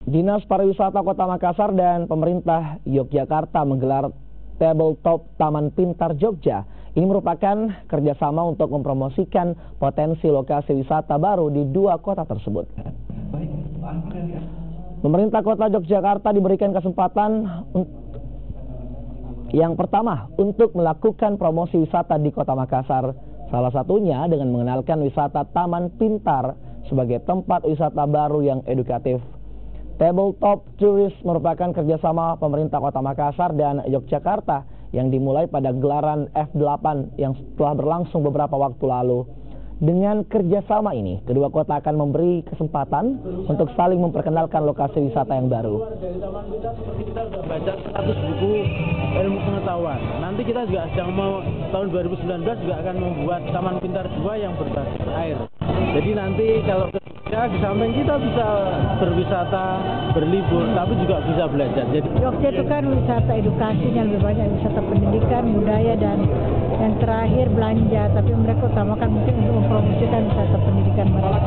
Dinas Pariwisata Kota Makassar dan pemerintah Yogyakarta menggelar Tabletop Taman Pintar Jogja. Ini merupakan kerjasama untuk mempromosikan potensi lokasi wisata baru di dua kota tersebut. Pemerintah Kota Yogyakarta diberikan kesempatan yang pertama untuk melakukan promosi wisata di Kota Makassar. Salah satunya dengan mengenalkan wisata Taman Pintar sebagai tempat wisata baru yang edukatif. Tabletop Tourist merupakan kerjasama pemerintah Kota Makassar dan Yogyakarta yang dimulai pada gelaran F8 yang telah berlangsung beberapa waktu lalu. Dengan kerjasama ini, kedua kota akan memberi kesempatan untuk saling memperkenalkan lokasi wisata yang baru. Dari Taman Pintar seperti kita sudah baca 100 buku ilmu pengetahuan. Nanti kita juga sedang mau tahun 2019 juga akan membuat Taman Pintar 2 yang berbasis air. Jadi nanti kalau di samping kita bisa berwisata, berlibur, tapi juga bisa belajar. Jadi Jogja itu kan wisata edukasi yang lebih banyak, wisata pendidikan, budaya, dan yang terakhir belanja. Tapi mereka utamakan mungkin untuk mempromosikan wisata pendidikan mereka.